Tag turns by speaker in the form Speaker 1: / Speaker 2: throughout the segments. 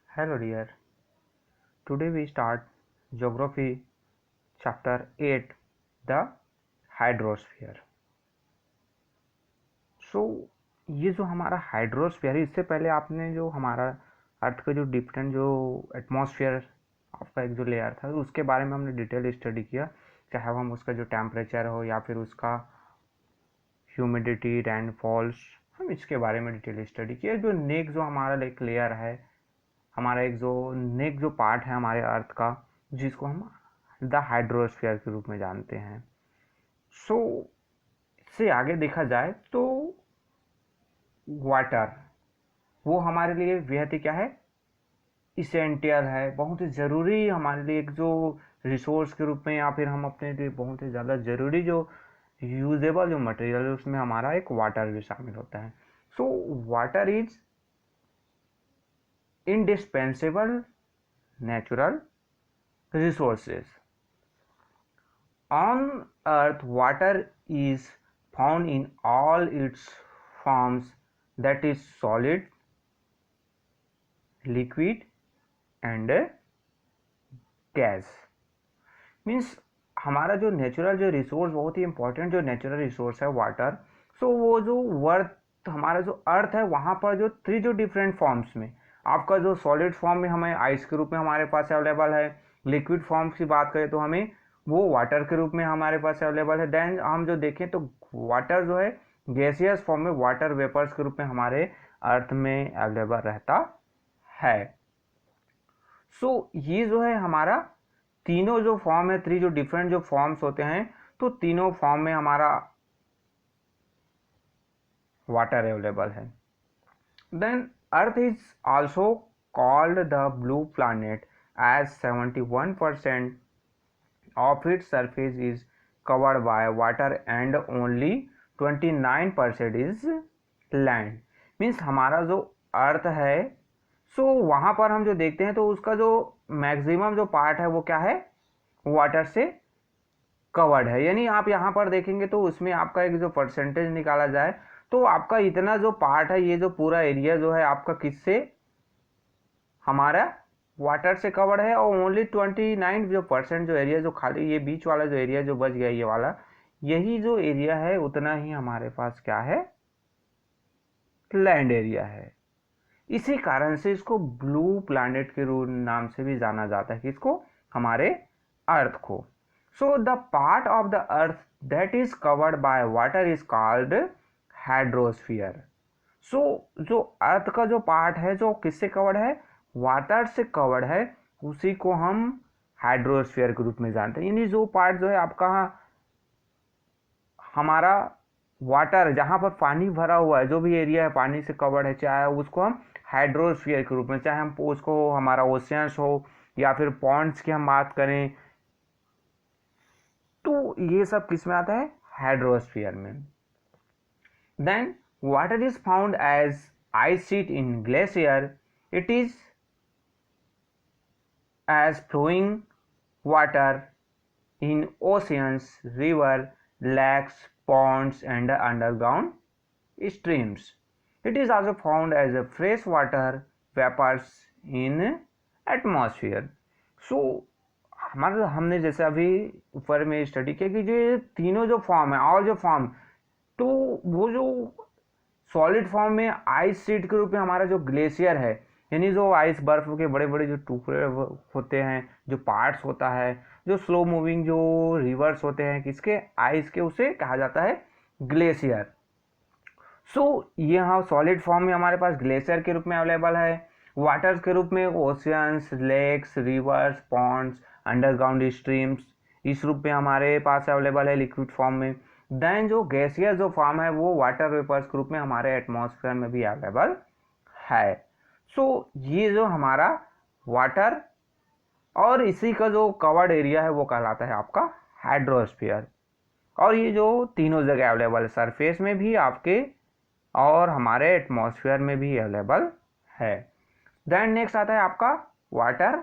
Speaker 1: Hello dear, today we start Geography Chapter 8 The Hydrosphere. So ये जो हमारा hydrosphere है, इससे पहले आपने जो हमारा अर्थ का जो डिफरेंट जो एटमॉस्फेयर आपका एक जो लेयर था उसके बारे में हमने डिटेल स्टडी किया, चाहे हम उसका जो टेम्परेचर हो या फिर उसका ह्यूमिडिटी रैनफॉल्स, हम इसके बारे में डिटेल स्टडी किया। जो नेक्स्ट जो हमारा एक लेयर है, हमारा एक जो नेक्स्ट जो पार्ट है हमारे अर्थ का, जिसको हम द हाइड्रोस्फीयर के रूप में जानते हैं। सो इससे आगे देखा जाए तो वाटर वो हमारे लिए बेहद ही क्या है, इसेंशियल है, बहुत ही ज़रूरी हमारे लिए एक जो रिसोर्स के रूप में, या फिर हम अपने लिए बहुत ही ज़्यादा ज़रूरी जो यूजेबल जो मटेरियल है उसमें हमारा एक वाटर भी शामिल होता है। So water is indispensable natural resources. On earth, water is found in all its forms, that is solid, liquid and gas. Means हमारा जो नेचुरल जो रिसोर्स, बहुत ही इंपॉर्टेंट जो नेचुरल रिसोर्स है वाटर। सो वो जो वर्थ हमारा जो अर्थ है वहाँ पर जो थ्री जो डिफरेंट फॉर्म्स में, आपका जो सॉलिड फॉर्म में हमें आइस के रूप में हमारे पास अवेलेबल है, लिक्विड फॉर्म की बात करें तो हमें वो वाटर के रूप में हमारे पास अवेलेबल है। देन हम जो देखें तो वाटर जो है गैसियस फॉर्म में, वाटर वेपर्स के रूप में हमारे अर्थ में अवेलेबल रहता है। सो ये जो है हमारा तीनों जो फॉर्म है, थ्री जो डिफरेंट जो फॉर्म्स होते हैं, तो तीनों फॉर्म में हमारा वाटर अवेलेबल है। Then earth is also called the blue planet as 71% of its surface is covered by water and only 29% is land. Means हमारा जो अर्थ है, सो वहाँ पर हम जो देखते हैं तो उसका जो मैक्सिमम जो पार्ट है वो क्या है, वाटर से कवर्ड है। यानी आप यहाँ पर देखेंगे तो उसमें आपका एक जो परसेंटेज निकाला जाए तो आपका इतना जो पार्ट है, ये जो पूरा एरिया जो है आपका किससे, हमारा वाटर से कवर्ड है। और ओनली 29 जो परसेंट जो एरिया जो खाली, ये बीच वाला जो एरिया जो बच गया ये वाला, यही जो एरिया है उतना ही हमारे पास क्या है, लैंड एरिया है। इसी कारण से इसको ब्लू प्लैनेट के नाम से भी जाना जाता है, किसको, हमारे अर्थ को। So the part of the earth that is covered by water is called hydrosphere. So जो अर्थ का जो पार्ट है जो किससे कवर्ड है, वाटर से कवर्ड है, उसी को हम हाइड्रोस्फीयर के रूप में जानते हैं। यानी जो पार्ट जो है आपका हमारा वाटर, जहाँ पर पानी भरा हुआ है, जो भी एरिया है पानी से कवर्ड है, चाहे उसको हम हाइड्रोस्फीयर के रूप में, चाहे हम उसको हमारा ओशियंस हो या फिर पॉन्ड्स की हम बात करें, तो ये सब किस में आता है, हाइड्रोस्फीयर में। Then water is found as ice sheet in glacier. It is as flowing water in oceans, river, lakes, ponds and underground streams. It is also found as a fresh water vapors in atmosphere. So हमारा हमने जैसे अभी ऊपर में study किया कि जो तीनों जो फॉर्म है, और जो फॉर्म, तो वो जो सॉलिड फॉर्म में आइस शीट के रूप में हमारा जो ग्लेशियर है, यानी जो आइस बर्फ के बड़े बड़े जो टुकड़े होते हैं, जो पार्ट्स होता है, जो स्लो मूविंग जो रिवर्स होते हैं किसके, आइस के, उसे कहा जाता है ग्लेशियर। सो यहाँ सॉलिड फॉर्म में हमारे पास ग्लेशियर के रूप में अवेलेबल है, वाटर के रूप में oceans, lakes, rivers, ponds, underground streams, इस रूप में हमारे पास अवेलेबल है लिक्विड फॉर्म में। देन जो गैसियस जो फॉर्म है वो वाटर वेपर्स के रूप में हमारे एटमॉस्फेयर में भी अवेलेबल है। सो ये जो हमारा वाटर और इसी का जो कवर्ड एरिया है वो कहलाता है आपका हाइड्रोस्फीयर। और ये जो तीनों जगह अवेलेबल है, सरफेस में भी आपके और हमारे एटमॉस्फेयर में भी अवेलेबल है। देन नेक्स्ट आता है आपका वाटर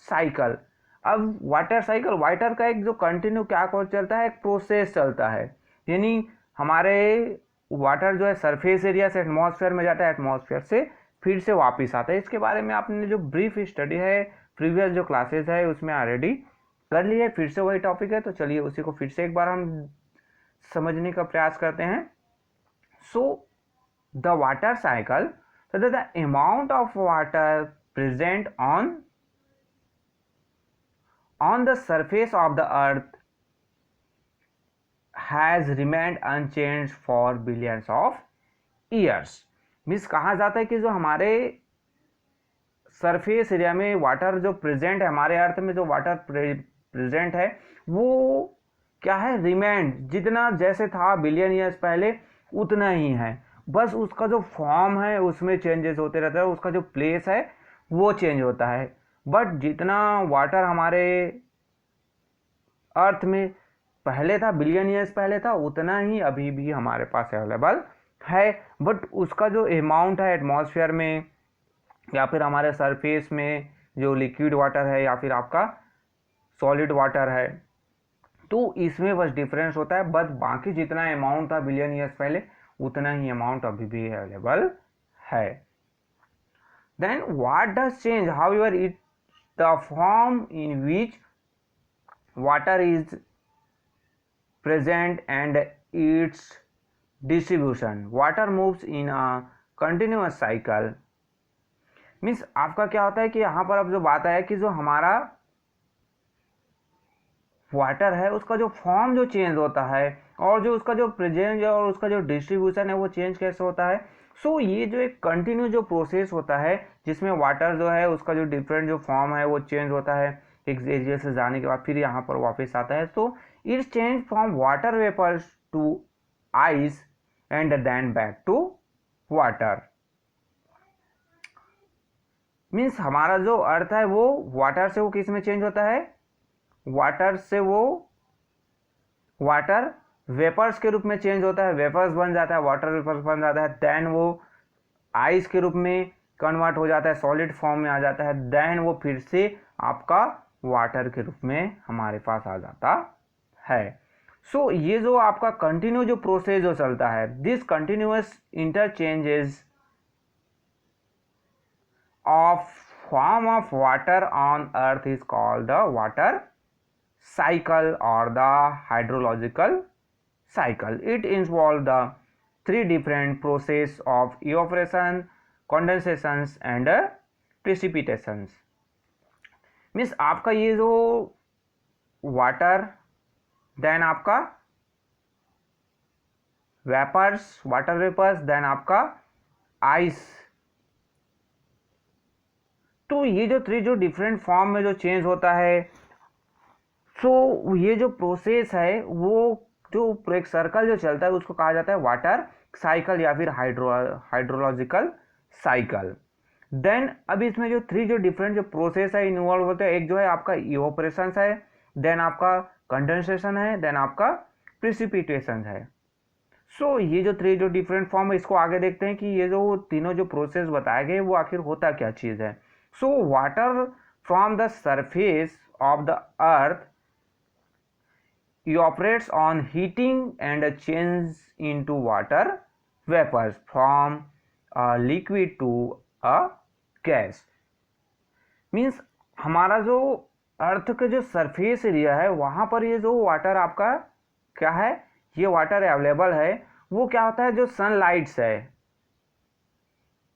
Speaker 1: साइकिल। अब वाटर साइकिल, वाटर का एक जो कंटिन्यू क्या चलता है, एक प्रोसेस चलता है। यानी हमारे वाटर जो है सरफेस एरिया से एटमॉस्फेयर में जाता है, एटमॉस्फेयर से फिर से वापस आता है। इसके बारे में आपने जो ब्रीफ स्टडी है प्रीवियस जो क्लासेस है उसमें ऑलरेडी कर ली है, फिर से वही टॉपिक है, तो चलिए उसी को फिर से एक बार हम समझने का प्रयास करते हैं। So the water cycle, so that the amount of water present on the surface of the earth has remained unchanged for billions of years। Means कहा जाता है कि जो हमारे सरफेस एरिया में वाटर जो प्रेजेंट है, हमारे अर्थ में जो वाटर प्रेजेंट है वो क्या है, रिमेंड, जितना जैसे था बिलियन ईयर्स पहले उतना ही है, बस उसका जो फॉर्म है उसमें चेंजेस होते रहता है, उसका जो प्लेस है वो चेंज होता है। बट जितना वाटर हमारे अर्थ में पहले था, बिलियन ईयर्स पहले था, उतना ही अभी भी हमारे पास अवेलेबल है। बट उसका जो अमाउंट है एटमॉस्फेयर में या फिर हमारे सरफेस में जो लिक्विड वाटर है या फिर आपका सॉलिड वाटर है, तो इसमें बस डिफरेंस होता है। बट बाकी जितना अमाउंट था बिलियन ईयर्स पहले उतना ही अमाउंट अभी भी अवेलेबल है। Then what does change however it the form in which water is present and its distribution. Water moves in a continuous cycle. Means आपका क्या होता है कि यहाँ पर अब जो बात है कि जो हमारा वाटर है उसका जो फॉर्म जो चेंज होता है और जो उसका जो प्रेजेंस और उसका जो डिस्ट्रीब्यूशन है वो चेंज कैसे होता है। सो ये जो एक कंटिन्यू जो प्रोसेस होता है जिसमें वाटर जो है उसका जो डिफरेंट जो फॉर्म है वो चेंज होता है एक एरिया से जाने के बाद फिर यहाँ पर वापस आता है। So it's change from water vapours to ice and then back to water. Means हमारा जो अर्थ है वो वाटर से वो किस में चेंज होता है, वाटर से वो वाटर वेपर्स के रूप में चेंज होता है, वेपर्स बन जाता है, वाटर वेपर्स बन जाता है, देन वो आइस के रूप में कन्वर्ट हो जाता है, सॉलिड फॉर्म में आ जाता है, देन वो फिर से आपका वाटर के रूप में हमारे पास आ जाता है। सो ये जो आपका कंटिन्यू जो प्रोसेस जो चलता है, this continuous interchanges of form of water on earth is called the water cycle or the hydrological cycle. It involves the three different process of evaporation, condensations and precipitations। Means आपका ये जो water, then आपका vapours, water vapours, then आपका ice, तो ये जो three जो different form में जो चेंज होता है, सो ये जो प्रोसेस है वो जो एक सर्कल जो चलता है उसको कहा जाता है वाटर साइकिल या फिर हाइड्रोलॉजिकल साइकिल। देन अब इसमें जो थ्री जो डिफरेंट जो प्रोसेस है इन्वॉल्व होते हैं, एक जो है आपका इवोपरेशन है, देन आपका कंडेंसेशन है, देन आपका प्रिसिपिटेशन है। सो ये जो थ्री जो डिफरेंट फॉर्म है इसको आगे देखते हैं कि ये जो तीनों जो प्रोसेस बताए गए वो आखिर होता क्या चीज़ है। So water from the surface of the earth evaporates on heating and changes into water vapors from a liquid to a gas। Means हमारा जो अर्थ के जो सरफेस एरिया है वहाँ पर ये जो वाटर आपका क्या है, ये वाटर अवेलेबल है, वो क्या होता है जो सनलाइट्स है,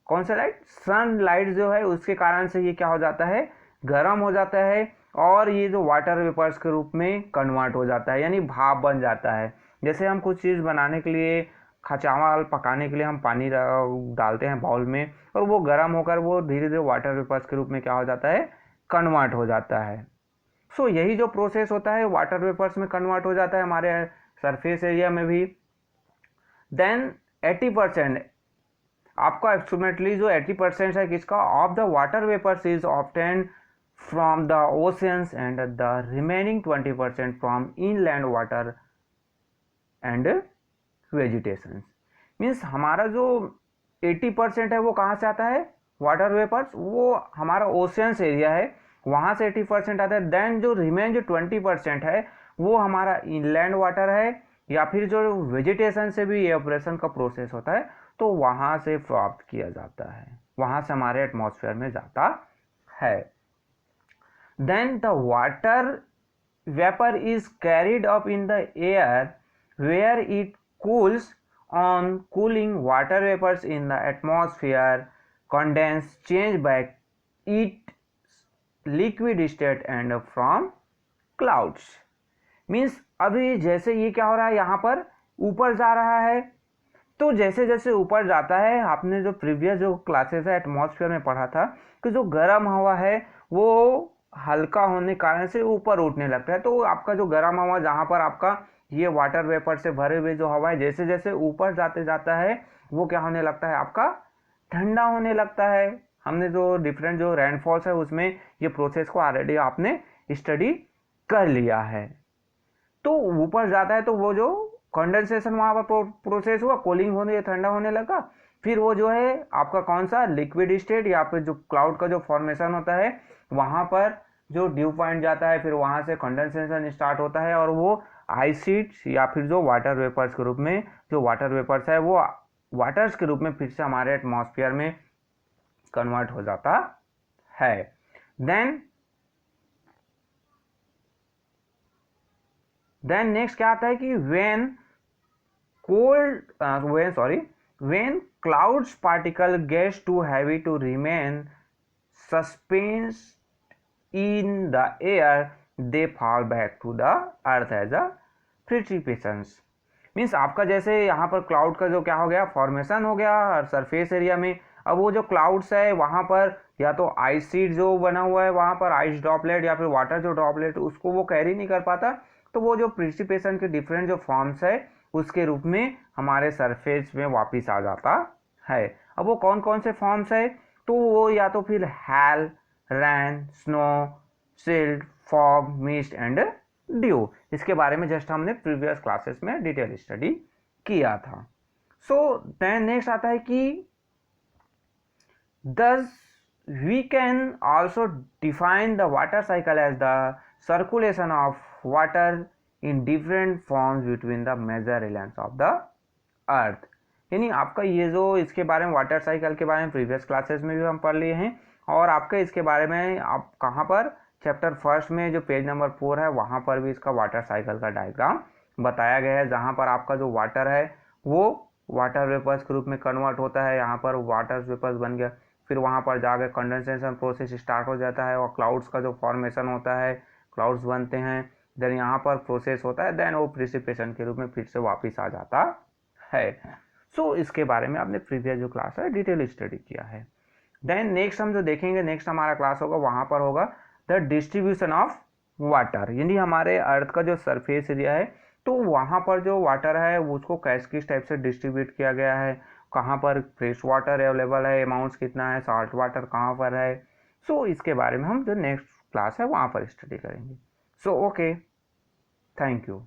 Speaker 1: कौन सा लाइट, सनलाइट जो है उसके कारण से ये क्या हो जाता है, गर्म हो जाता है और ये जो वाटर वेपर्स के रूप में कन्वर्ट हो जाता है, यानी भाप बन जाता है। जैसे हम कुछ चीज़ बनाने के लिए, चावल पकाने के लिए हम पानी डालते हैं बाउल में और वो गर्म होकर वो धीरे धीरे वाटर वेपर्स के रूप में क्या हो जाता है, कन्वर्ट हो जाता है। सो यही जो प्रोसेस होता है वाटर वेपर्स में कन्वर्ट हो जाता है हमारे सरफेस एरिया में भी। देन 80% आपका एप्रोक्सीमेटली जो 80% है किसका, of the water vapours is obtained from the oceans and the remaining 20% from inland water and vegetation. Means हमारा जो 80% है वो कहाँ से आता है, वाटर वेपर्स, वो हमारा ओशियंस एरिया है वहाँ से 80% आता है। देन जो रिमेन जो 20% है वो हमारा इनलैंड वाटर है या फिर जो वेजिटेशन से भी एवपोरेशन का प्रोसेस होता है तो वहाँ से प्राप्त किया जाता है। वहाँ से हमारे एटमॉस्फेयर में जाता है। Then the water vapor is carried up in the air where it cools. On cooling, water vapors in the atmosphere condense, change by its liquid state and from clouds. Means अभी जैसे ये क्या हो रहा है, यहाँ पर ऊपर जा रहा है, तो जैसे जैसे ऊपर जाता है, आपने जो प्रीवियस जो क्लासेस है एटमॉस्फेयर में पढ़ा था कि जो गर्म हवा है वो हल्का होने कारण से ऊपर उठने लगता है। तो आपका जो गर्म हवा जहाँ पर आपका ये वाटर वेपर से भरे हुए जो हवा है जैसे जैसे ऊपर जाते जाता है वो क्या होने लगता है, आपका ठंडा होने लगता है। हमने जो डिफरेंट जो रेनफॉल्स है उसमें ये प्रोसेस को ऑलरेडी आपने स्टडी कर लिया है। तो ऊपर जाता है तो वो जो कंडेंसेशन वहाँ पर प्रोसेस हुआ, कूलिंग होने ठंडा होने लगा, फिर वो जो है आपका कौन सा लिक्विड स्टेट या फिर जो क्लाउड का जो फॉर्मेशन होता है वहाँ पर जो ड्यू पॉइंट जाता है, फिर वहाँ से कंडेंसेशन स्टार्ट होता है और वो आइसीड्स या फिर जो वाटर वेपर्स के रूप में, जो वाटर वेपर्स है वो वाटर्स के रूप में फिर से हमारे एटमॉस्फेयर में कन्वर्ट हो जाता है। देन नेक्स्ट क्या आता है कि when clouds particle gets too heavy to remain suspended in the air, they fall back to the earth as a precipitation. Means आपका जैसे यहाँ पर क्लाउड का जो क्या हो गया, फॉर्मेशन हो गया और सरफेस एरिया में, अब वो जो क्लाउड्स है वहाँ पर या तो आइस शीट जो बना हुआ है वहाँ पर आइस ड्रॉपलेट या फिर वाटर जो ड्रॉपलेट उसको वो कैरी नहीं कर पाता, तो वो जो प्रिसिपिटेशन के डिफरेंट जो फॉर्म्स है उसके रूप में हमारे सरफेस में वापस आ जाता है। अब वो कौन कौन से फॉर्म्स है, तो वो या तो फिर hail, rain, snow, silt, fog, mist and dew, इसके बारे में जस्ट हमने प्रीवियस क्लासेस में डिटेल स्टडी किया था। सो देन नेक्स्ट आता है कि thus we can also define the water cycle as the circulation of water in different forms between the major islands of the earth। यानी आपका ये जो इसके बारे में वाटर साइकिल के बारे में प्रीवियस क्लासेस में भी हम पढ़ लिए हैं, और आपके इसके बारे में आप कहाँ पर चैप्टर फर्स्ट में जो पेज नंबर 4 है वहाँ पर भी इसका वाटर साइकिल का डायग्राम बताया गया है, जहाँ पर आपका जो वाटर है वो वाटर वेपर्स के रूप में कन्वर्ट होता है, यहाँ पर वाटर वेपर्स बन गया, फिर वहाँ पर जाकर कंडेंसेशन प्रोसेस स्टार्ट हो जाता है और क्लाउड्स का जो फॉर्मेशन होता है, क्लाउड्स बनते हैं, देन यहाँ पर प्रोसेस होता है, देन वो प्रिसिपिटेशन के रूप में फिर से वापस आ जाता है। सो इसके बारे में आपने प्रीवियस जो क्लास है डिटेल स्टडी किया है। देन नेक्स्ट हम जो देखेंगे, नेक्स्ट हमारा क्लास होगा वहाँ पर होगा द डिस्ट्रीब्यूशन ऑफ वाटर, यानी हमारे अर्थ का जो सरफेस एरिया है तो वहाँ पर जो वाटर है उसको किस टाइप से डिस्ट्रीब्यूट किया गया है, कहाँ पर फ्रेश वाटर अवेलेबल है, अमाउंट्स कितना है, साल्ट वाटर कहाँ पर है। सो इसके बारे में हम जो नेक्स्ट क्लास है वहाँ पर स्टडी करेंगे। So okay, thank you.